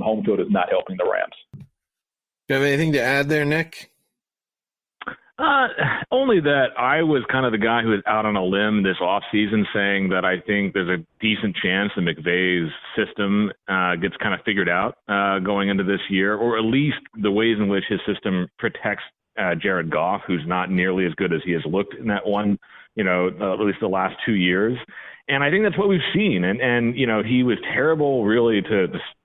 when home field is not helping the Rams. Do you have anything to add there, Nick? Only that I was kind of the guy who was out on a limb this offseason saying that I think there's a decent chance that McVay's system gets kind of figured out going into this year, or at least the ways in which his system protects Jared Goff, who's not nearly as good as he has looked in that one, at least the last 2 years. And I think that's what we've seen. And he was terrible really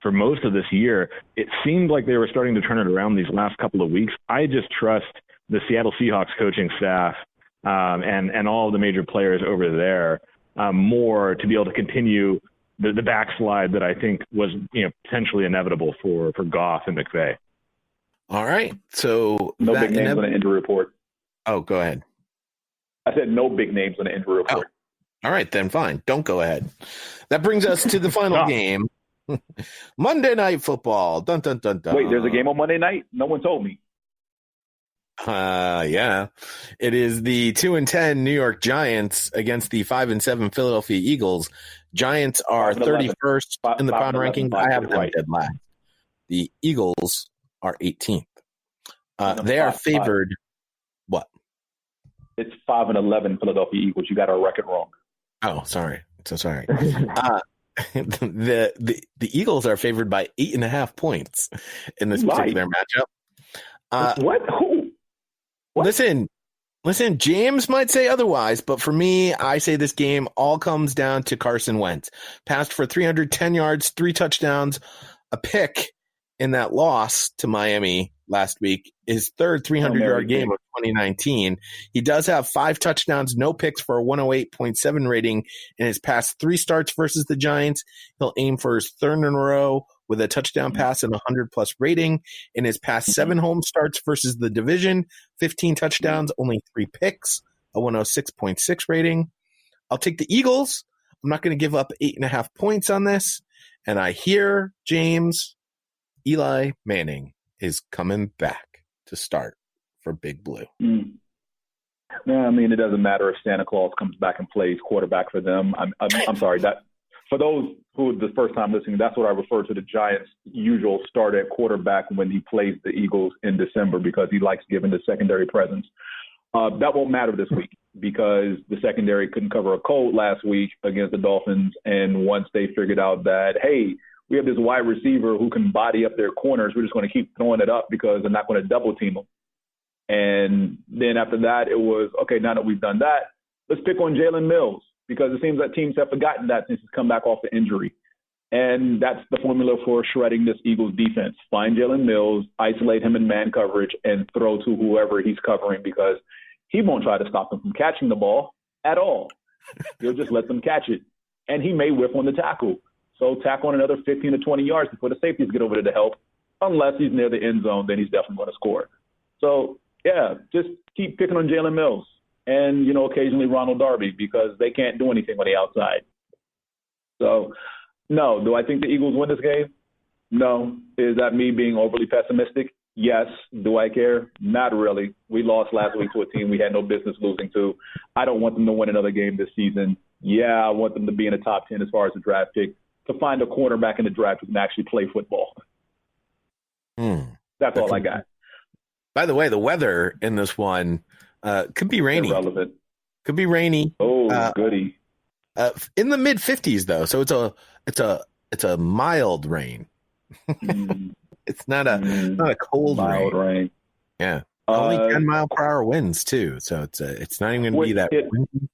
for most of this year. It seemed like they were starting to turn it around these last couple of weeks. I just trust the Seattle Seahawks coaching staff and all of the major players over there more to be able to continue the backslide that I think was potentially inevitable for Goff and McVay. All right. So no big names on the injury report. Oh, go ahead. I said no big names on the injury report. Oh. All right, then fine. Don't go ahead. That brings us to the final game. Monday Night Football. Dun, dun, dun, dun. Wait, there's a game on Monday night? No one told me. Yeah. It is the 2-10 New York Giants against the 5-7 Philadelphia Eagles. Giants are 31st in the pound ranking. I have them dead last. The Eagles are 18th. They are favored. What? It's 5-11 Philadelphia Eagles. You got our record wrong. Oh, sorry. So sorry. The Eagles are favored by 8.5 points in this particular matchup. What? Who? What? Listen, James might say otherwise, but for me, I say this game all comes down to Carson Wentz. Passed for 310 yards, 3 touchdowns, a pick in that loss to Miami last week, his third 300-yard game of 2019. He does have 5 touchdowns, no picks for a 108.7 rating in his past 3 starts versus the Giants. He'll aim for his third in a row with a touchdown pass and 100-plus rating. In his past 7 home starts versus the division, 15 touchdowns, only 3 picks, a 106.6 rating. I'll take the Eagles. I'm not going to give up 8.5 points on this. And I hear, James, Eli Manning is coming back to start for Big Blue. Yeah, I mean, it doesn't matter if Santa Claus comes back and plays quarterback for them. I'm sorry. That for those who the first time listening, that's what I refer to the Giants' usual starter at quarterback when he plays the Eagles in December, because he likes giving the secondary presence. That won't matter this week because the secondary couldn't cover a cold last week against the Dolphins. And once they figured out that, hey, we have this wide receiver who can body up their corners, we're just going to keep throwing it up because they're not going to double team them. And then after that, it was, okay, now that we've done that, let's pick on Jalen Mills, because it seems that teams have forgotten that since he's come back off the injury. And that's the formula for shredding this Eagles defense. Find Jalen Mills, isolate him in man coverage, and throw to whoever he's covering, because he won't try to stop them from catching the ball at all. He'll just let them catch it. And he may whiff on the tackle. So tack on another 15 to 20 yards before the safeties get over there to help. Unless he's near the end zone, then he's definitely going to score. So, yeah, just keep picking on Jalen Mills and, occasionally Ronald Darby, because they can't do anything on the outside. So, no. Do I think the Eagles win this game? No. Is that me being overly pessimistic? Yes. Do I care? Not really. We lost last week to a team we had no business losing to. I don't want them to win another game this season. Yeah, I want them to be in the top 10 as far as the draft pick, to find a quarterback in the draft who can actually play football. That's all I got. By the way, the weather in this one could be rainy. Irrelevant. Could be rainy. Oh, goody. In the mid-50s though, so it's a mild rain. It's not a cold mild rain. Yeah, only 10-mile-per-hour winds too, so it's not even going to be that windy.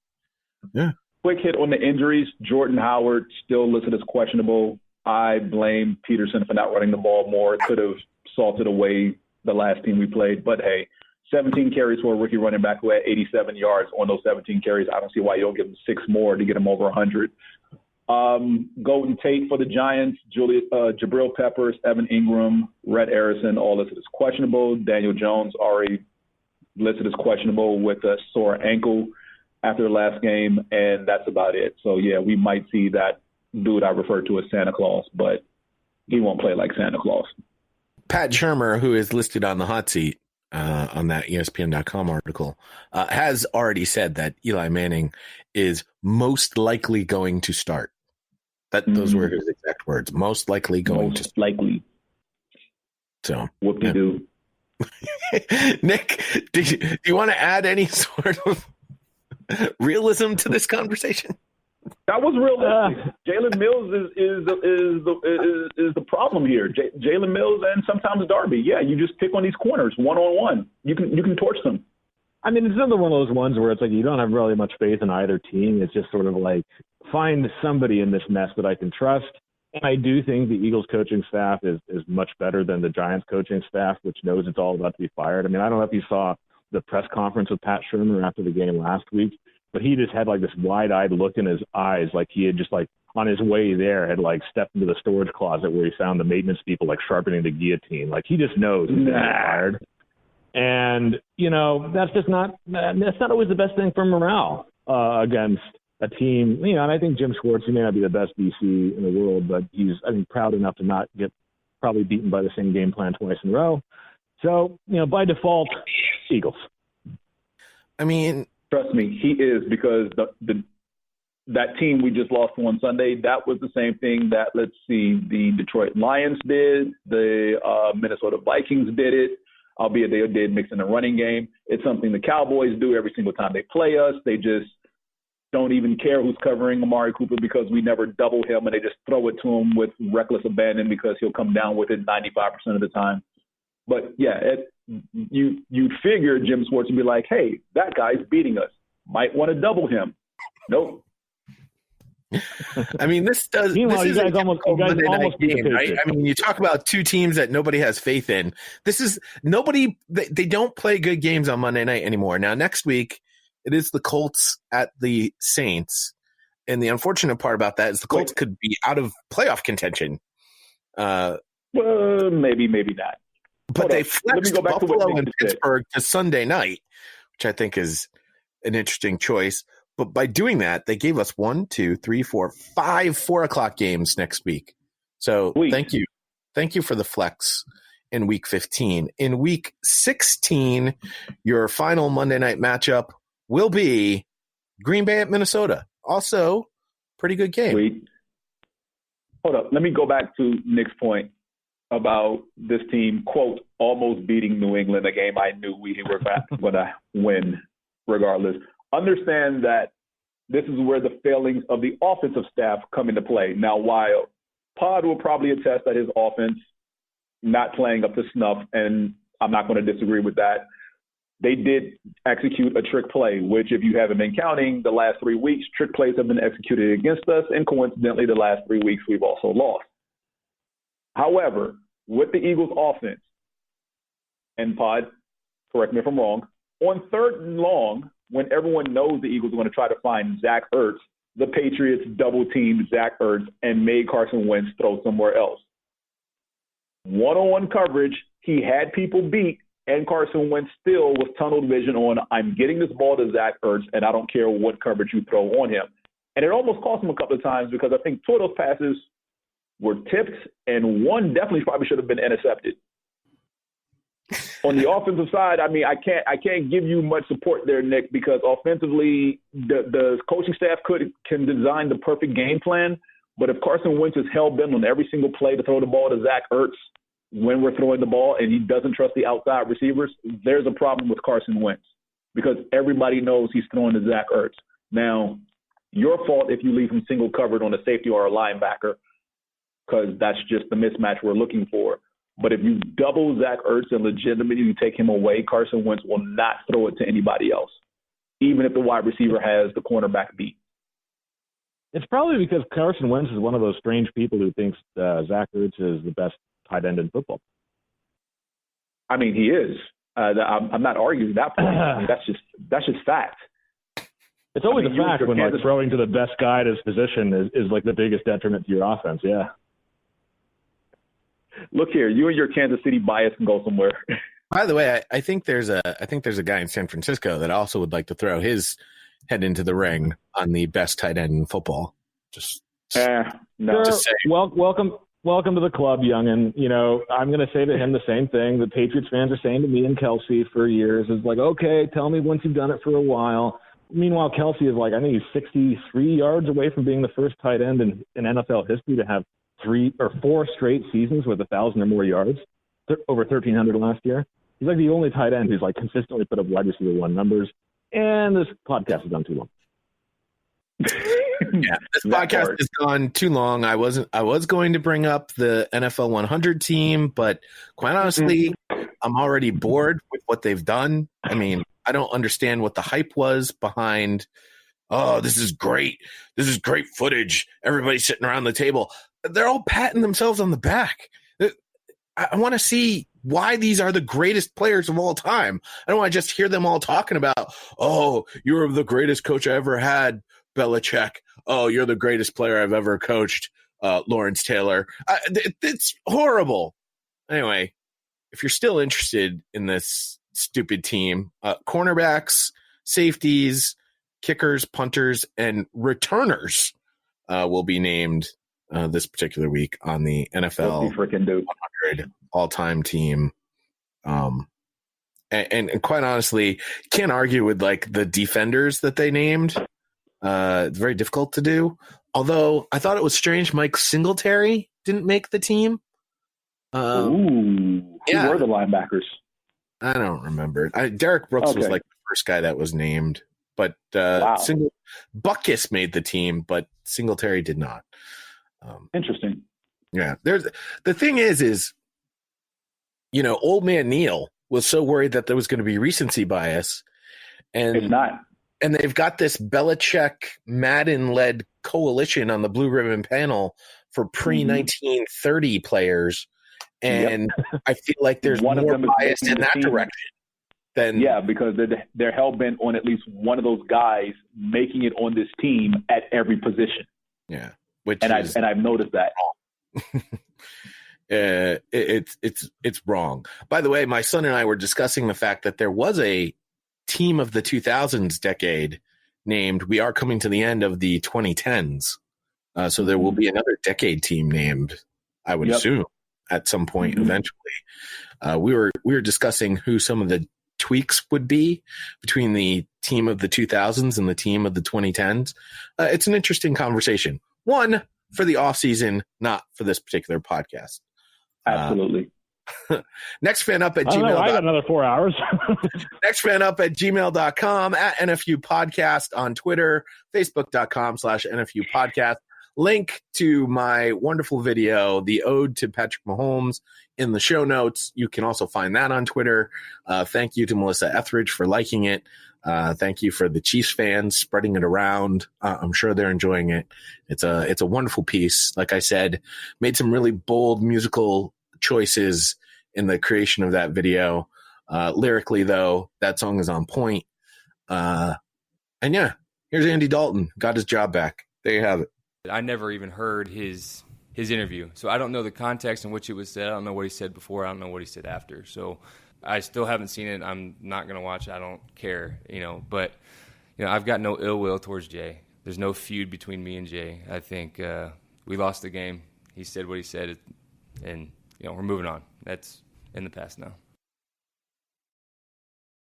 Yeah. Quick hit on the injuries. Jordan Howard still listed as questionable. I blame Peterson for not running the ball more. It could have salted away the last team we played. But, hey, 17 carries for a rookie running back who had 87 yards on those 17 carries. I don't see why you don't give him 6 more to get him over 100. Golden Tate for the Giants, Jabril Peppers, Evan Ingram, Rhett Harrison, all listed as questionable. Daniel Jones already listed as questionable with a sore ankle after the last game, and that's about it. So, yeah, we might see that dude I referred to as Santa Claus, but he won't play like Santa Claus. Pat Shurmur, who is listed on the hot seat on that ESPN.com article, has already said that Eli Manning is most likely going to start. Those were his exact words. Most likely going to start. Likely. So whoop-de-doo. Nick, do you want to add any sort of realism to this conversation? That was realistic. Jalen Mills is the problem here. Jalen Mills and sometimes Darby. Yeah, you just pick on these corners one-on-one. You can torch them. I mean, it's another one of those ones where it's like you don't have really much faith in either team. It's just sort of like find somebody in this mess that I can trust. And I do think the Eagles coaching staff is much better than the Giants coaching staff, which knows it's all about to be fired. I mean, I don't know if you saw the press conference with Pat Shermer after the game last week, but he just had like this wide-eyed look in his eyes, like he had just like on his way there had like stepped into the storage closet where he found the maintenance people like sharpening the guillotine. Like he just knows he's getting fired. And, you know, that's not always the best thing for morale against a team. You know, and I think Jim Schwartz, he may not be the best DC in the world, but he's, I think, proud enough to not get probably beaten by the same game plan twice in a row. So, you know, by default, Eagles. I mean, trust me, he is, because that team we just lost on Sunday, that was the same thing that, the Detroit Lions did, the Minnesota Vikings did it, albeit they did mix in the running game. It's something the Cowboys do every single time they play us. They just don't even care who's covering Amari Cooper because we never double him, and they just throw it to him with reckless abandon because he'll come down with it 95% of the time. But, yeah, you'd figure Jim Schwartz would be like, hey, that guy's beating us. Might want to double him. Nope. I mean, this does. Meanwhile, this you is guys almost game, right? I mean, you talk about two teams that nobody has faith in. This is nobody. They don't play good games on Monday night anymore. Now, next week, it is the Colts at the Saints, and the unfortunate part about that is the Colts could be out of playoff contention. Well, maybe not. But they flexed Buffalo and Pittsburgh to Sunday night, which I think is an interesting choice. But by doing that, they gave us 5 4:00 games next week. So thank you. Thank you for the flex in week 15. In week 16, your final Monday night matchup will be Green Bay at Minnesota. Also, pretty good game. Sweet. Hold up. Let me go back to Nick's point about this team, quote, almost beating New England, a game I knew we were going to win regardless. Understand that this is where the failings of the offensive staff come into play. Now, while Pod will probably attest that his offense not playing up to snuff, and I'm not going to disagree with that, they did execute a trick play, which if you haven't been counting, the last 3 weeks, trick plays have been executed against us, and coincidentally, the last 3 weeks, we've also lost. However, with the Eagles' offense, and Pod, correct me if I'm wrong, on 3rd and long, when everyone knows the Eagles are going to try to find Zach Ertz, the Patriots double-teamed Zach Ertz and made Carson Wentz throw somewhere else. One-on-one coverage, he had people beat, and Carson Wentz still was tunnel vision on, I'm getting this ball to Zach Ertz, and I don't care what coverage you throw on him. And it almost cost him a couple of times because I think 2 of those passes were tipped, and one definitely probably should have been intercepted. On the offensive side, I mean, I can't give you much support there, Nick, because offensively, the coaching staff can design the perfect game plan. But if Carson Wentz is hell-bent on every single play to throw the ball to Zach Ertz when we're throwing the ball and he doesn't trust the outside receivers, there's a problem with Carson Wentz because everybody knows he's throwing to Zach Ertz. Now, your fault if you leave him single covered on a safety or a linebacker because that's just the mismatch we're looking for. But if you double Zach Ertz and legitimately take him away, Carson Wentz will not throw it to anybody else, even if the wide receiver has the cornerback beat. It's probably because Carson Wentz is one of those strange people who thinks Zach Ertz is the best tight end in football. I mean, he is. I'm not arguing that point. I mean, that's just fact. It's always a fact when like throwing to the best guy at his position is like the biggest detriment to your offense. Yeah. Look here, you and your Kansas City bias can go somewhere. By the way, I think there's a guy in San Francisco that also would like to throw his head into the ring on the best tight end in football. No. Just welcome to the club, youngin. You know, I'm going to say to him the same thing that Patriots fans are saying to me and Kelsey for years. Is like, okay, tell me once you've done it for a while. Meanwhile, Kelsey is like, I think he's 63 yards away from being the first tight end in NFL history to have 3 or 4 straight seasons with 1,000 or more yards. over 1,300 last year. He's like the only tight end who's like consistently put up wide receiver 1 numbers. And this podcast has done too long. Yeah, this podcast has gone too long. I was going to bring up the NFL 100 team, but quite honestly, I'm already bored with what they've done. I mean, I don't understand what the hype was behind. Oh, this is great. This is great footage. Everybody's sitting around the table. They're all patting themselves on the back. I want to see why these are the greatest players of all time. I don't want to just hear them all talking about, oh, you're the greatest coach I ever had, Belichick. Oh, you're the greatest player I've ever coached, Lawrence Taylor. It's horrible. Anyway, if you're still interested in this stupid team, cornerbacks, safeties, kickers, punters, and returners will be named this particular week on the NFL 100 all-time team. And quite honestly, can't argue with like the defenders that they named. It's very difficult to do. Although I thought it was strange Mike Singletary didn't make the team. Who were the linebackers? I don't remember. Derek Brooks was like the first guy that was named. But Butkus made the team, but Singletary did not. Interesting. Yeah. The thing is, old man Neil was so worried that there was going to be recency bias. And it's not. And they've got this Belichick Madden-led coalition on the Blue Ribbon panel for pre-1930 players. And I feel like there's more bias in that direction. Because they're hell-bent on at least one of those guys making it on this team at every position. Yeah. I've noticed that. It's wrong. By the way, my son and I were discussing the fact that there was a team of the 2000s decade named We Are Coming to the End of the 2010s. So there will be another decade team named, I would assume, at some point eventually. We were discussing who some of the tweaks would be between the team of the 2000s and the team of the 2010s. It's an interesting conversation. One, for the off season, not for this particular podcast. Absolutely. Next fan up at gmail.com. I got another 4 hours. Next fan up at gmail.com, at NFU Podcast on Twitter, Facebook.com/NFU Podcast. Link to my wonderful video, The Ode to Patrick Mahomes, in the show notes. You can also find that on Twitter. Thank you to Melissa Etheridge for liking it. Thank you for the Chiefs fans spreading it around. I'm sure they're enjoying it. It's a wonderful piece. Like I said, made some really bold musical choices in the creation of that video. Lyrically, though, that song is on point. And yeah, here's Andy Dalton. Got his job back. There you have it. I never even heard his interview, so I don't know the context in which it was said. I don't know what he said before. I don't know what he said after. So I still haven't seen it. I'm not going to watch it. I don't care, But, I've got no ill will towards Jay. There's no feud between me and Jay. I think we lost the game. He said what he said, and, we're moving on. That's in the past now.